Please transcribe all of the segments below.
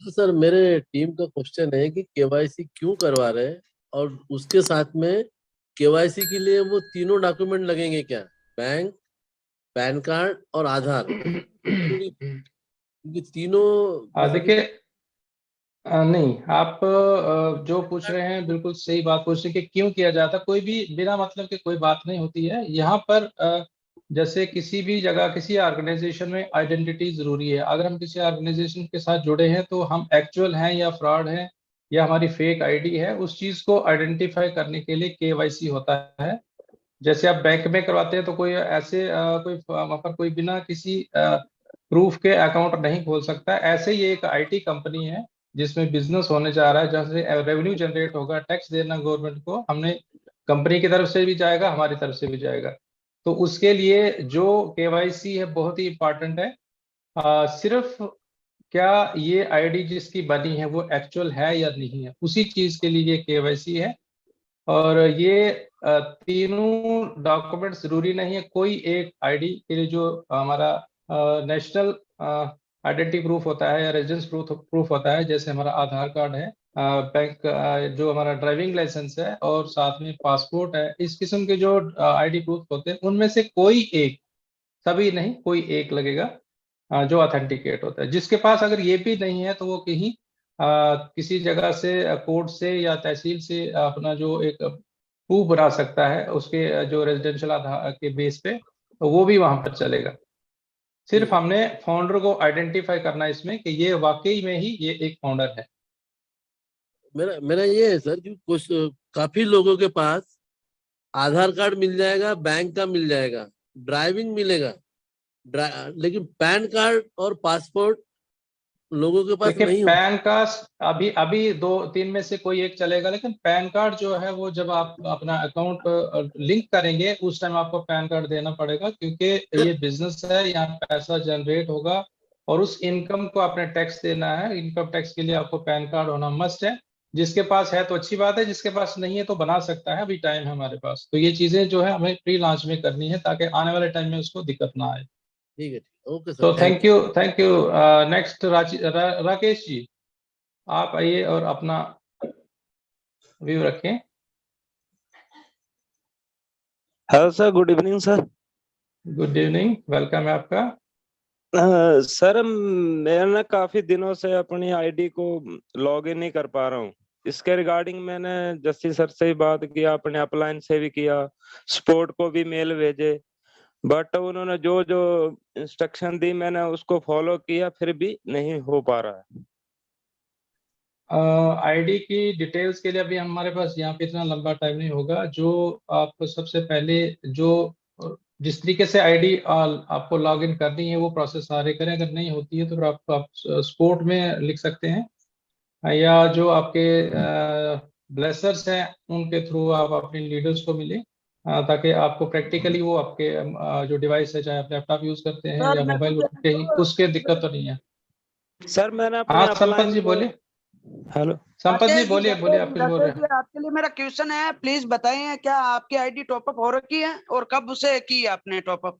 तो सर मेरे टीम का क्वेश्चन है कि केवाईसी क्यों करवा रहे हैं, और उसके साथ में केवाईसी के लिए वो तीनों डॉक्यूमेंट लगेंगे क्या? बैंक, पैन कार्ड और आधार जरूरी, क्योंकि तीनों जरूरी। देखिए, नहीं, आप जो पूछ रहे हैं बिल्कुल सही बात पूछ रहे हैं कि क्यों किया जाता है। कोई भी बिना मतलब के कोई बात नहीं होती है यहाँ पर। जैसे किसी भी जगह किसी ऑर्गेनाइजेशन में आइडेंटिटी जरूरी है। अगर हम किसी ऑर्गेनाइजेशन के साथ जुड़े हैं तो हम एक्चुअल हैं या फ्रॉड हैं या हमारी फेक आईडी है, उस चीज को आइडेंटिफाई करने के लिए केवाईसी होता है। जैसे आप बैंक में करवाते हैं तो कोई ऐसे वहाँ पर कोई बिना किसी प्रूफ के अकाउंट नहीं खोल सकता। ऐसे ही एक आईटी कंपनी है जिसमें बिजनेस होने जा रहा है, जहाँ से रेवेन्यू जनरेट होगा, टैक्स देना गवर्नमेंट को, हमने कंपनी की तरफ से भी जाएगा, हमारी तरफ से भी जाएगा। तो उसके लिए जो केवाईसी है बहुत ही इंपॉर्टेंट है। सिर्फ क्या ये आईडी जिसकी बनी है वो एक्चुअल है या नहीं है, उसी चीज के लिए ये केवाईसी है। और ये तीनों डॉक्यूमेंट जरूरी नहीं है। कोई एक आईडी के लिए जो हमारा नेशनल आइडेंटिटी प्रूफ होता है या रेजिडेंस प्रूफ प्रूफ होता है, जैसे हमारा आधार कार्ड है, बैंक जो हमारा ड्राइविंग लाइसेंस है और साथ में पासपोर्ट है, इस किस्म के जो आईडी प्रूफ होते हैं उनमें से कोई एक, सभी नहीं, कोई एक लगेगा जो ऑथेंटिकेट होता है। जिसके पास अगर ये भी नहीं है तो वो कहीं किसी जगह से कोर्ट से या तहसील से अपना जो एक प्रूफ बना सकता है उसके जो रेजिडेंशियल आधार के बेस पे, तो वो भी वहां पर चलेगा। सिर्फ ठीक। हमने फाउंडर को आइडेंटिफाई करना है इसमें कि ये वाकई में ही ये एक फाउंडर है। मेरा मेरा ये है सर कि कुछ काफी लोगों के पास आधार कार्ड मिल जाएगा, बैंक का मिल जाएगा, ड्राइविंग मिलेगा, लेकिन पैन कार्ड और पासपोर्ट लोगों के पास देखिए, नहीं हो। पैन का अभी अभी दो तीन में से कोई एक चलेगा, लेकिन पैन कार्ड जो है वो जब आप अपना अकाउंट लिंक करेंगे उस टाइम आपको पैन कार्ड देना पड़ेगा, क्योंकि ये बिजनेस है, यहाँ पैसा जनरेट होगा और उस इनकम को आपने टैक्स देना है। इनकम टैक्स के लिए आपको पैन कार्ड होना मस्ट है। जिसके पास है तो अच्छी बात है, जिसके पास नहीं है तो बना सकता है, अभी टाइम है हमारे पास। तो ये चीजें जो है हमें प्री लॉन्च में करनी है ताकि आने वाले टाइम में उसको दिक्कत ना आए। ठीक है, ठीक, ओके सर, तो thank thank you, thank you. Next Rakesh ji, आप आइए और अपना व्यू रखें। Hello sir, good evening sir. Good evening, welcome है आपका। सर, मैं ना काफी दिनों से अपनी आईडी को लॉग इन नहीं कर पा रहा हूँ। इसके रिगार्डिंग मैंने जस्टिस सर से भी बात किया, अपने अपलाइन से भी किया, सपोर्ट को भी मेल भेजे, बट उन्होंने जो जो इंस्ट्रक्शन दी मैंने उसको फॉलो किया, फिर भी नहीं हो पा रहा है। आईडी की डिटेल्स के लिए अभी हमारे पास यहाँ पे इतना लंबा टाइम नहीं होगा। जो आप सबसे पहले जो जिस तरीके से आईडी आपको लॉग इन करनी है वो प्रोसेस सारे करें। अगर नहीं होती है तो फिर आप सपोर्ट में लिख सकते हैं, या जो आपके ब्लेसर्स हैं उनके थ्रू आप अपने लीडर्स को मिले, ताकि आपको प्रैक्टिकली वो आपके जो डिवाइस है, चाहे आप लैपटॉप यूज करते हैं सर या मेरे को मोबाइल क्या के ही, उसके दिक्कत तो नहीं है। सर मैंने अपने हाँ, संपत अपलाइन जी को। बोलिए। हेलो। संपत जी राकेश जी बोलिए बोलिए, राकेश आप जी कुछ बोल राकेश रहे हैं। जी, आपके लिए मेरा क्वेश्चन है, प्लीज बताइए क्या आपकी आईडी टॉपअप हो रखी है और कब उसे की आपने टॉपअप?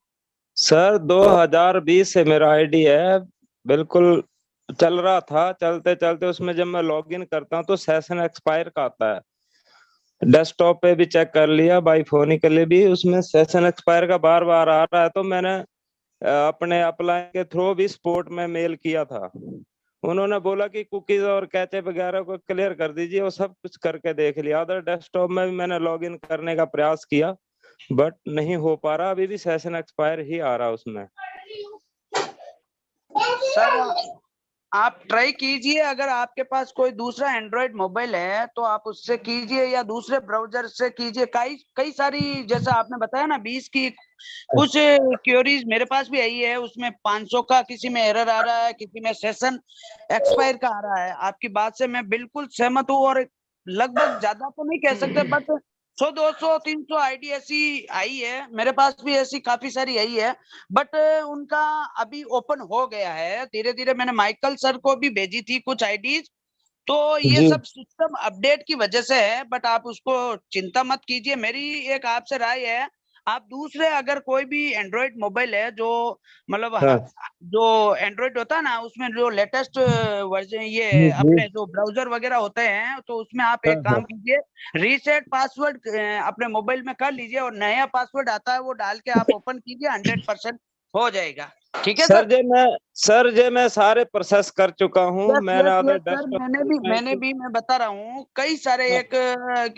सर 2020 से मेरा आईडी है, बिल्कुल चल रहा था। चलते चलते उसमें जब मैं लॉग इन करता हूँ तो सेशन एक्सपायर का आता है। डेस्कटॉप पे भी चेक कर लिया, बाई फोन के लिए भी उसमें सेशन एक्सपायर का बार बार आ रहा है। तो मैंने अपने अप्लाई के थ्रू भी सपोर्ट में मेल किया था। उन्होंने बोला कि कुकीज और कैचे वगैरह को क्लियर कर दीजिए, वो सब कुछ करके देख लिया। अदर डेस्कटॉप में भी मैंने लॉग इन करने का प्रयास किया, बट नहीं हो पा रहा। अभी भी सेशन एक्सपायर ही आ रहा उसमें। सर आप ट्राई कीजिए, अगर आपके पास कोई दूसरा एंड्रॉइड मोबाइल है तो आप उससे कीजिए या दूसरे ब्राउजर से कीजिए। कई कई सारी, जैसा आपने बताया ना 20 की कुछ क्वेरीज मेरे पास भी आई है, उसमें 500 का किसी में एरर आ रहा है, किसी में सेशन एक्सपायर का आ रहा है। आपकी बात से मैं बिल्कुल सहमत हूँ और लगभग ज्यादा तो नहीं कह सकते बट 100 200 300 आईडी ऐसी आई है, मेरे पास भी ऐसी काफी सारी आई है। बट उनका अभी ओपन हो गया है धीरे धीरे। मैंने माइकल सर को भी भेजी थी कुछ आईडीज, तो ये जी। सब सिस्टम अपडेट की वजह से है। बट आप उसको चिंता मत कीजिए। मेरी एक आपसे राय है, आप दूसरे अगर कोई भी एंड्रॉइड मोबाइल है जो मतलब हाँ। जो एंड्रॉइड होता है ना, उसमें जो लेटेस्ट वर्जन ये जी, अपने जो ब्राउजर वगैरह होते हैं, तो उसमें आप एक हाँ, काम कीजिए, रीसेट पासवर्ड अपने मोबाइल में कर लीजिए और नया पासवर्ड आता है वो डाल के आप ओपन कीजिए, 100% हो जाएगा। ठीक है सर सर। जे मैं सारे प्रोसेस कर चुका हूँ। यस मैंने यस अभी यस सर, मैंने डेस्कटॉप भी मैं बता रहा हूँ, कई सारे एक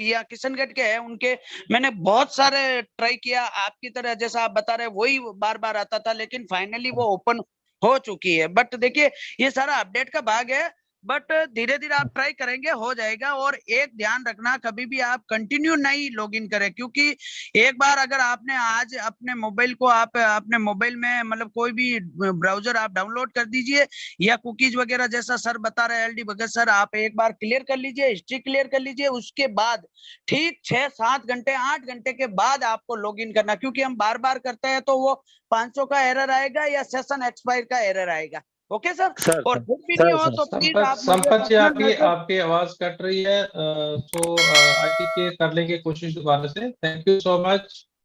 या किशनगढ़ के हैं उनके, मैंने बहुत सारे ट्राई किया आपकी तरह, जैसा आप बता रहे वही बार बार आता था, लेकिन फाइनली वो ओपन हो चुकी है। बट देखिए ये सारा अपडेट का भाग है, बट धीरे धीरे आप ट्राई करेंगे हो जाएगा। और एक ध्यान रखना, कभी भी आप कंटिन्यू नहीं लॉगिन करें, क्योंकि एक बार अगर आपने आज अपने मोबाइल को आप अपने मोबाइल में मतलब कोई भी ब्राउजर आप डाउनलोड कर दीजिए या कुकीज वगैरह, जैसा सर बता रहे हैं एलडी भगत सर, आप एक बार क्लियर कर लीजिए, हिस्ट्री क्लियर कर लीजिए, उसके बाद ठीक 6-7 घंटे 8 घंटे के बाद आपको लॉगिन करना, क्योंकि हम बार बार करते हैं तो वो 500 का एरर आएगा या सेशन एक्सपायर का एरर आएगा। Okay sir. सर और सर फिर भी नहीं सर हो सर तो प्लीज आप मुझे संपत जी, पर्सनल आपकी मैसेज। आपकी आवाज कट रही है, तो आई थिंक ये कर लेंगे कोशिश दोबारा से। Thank you so much.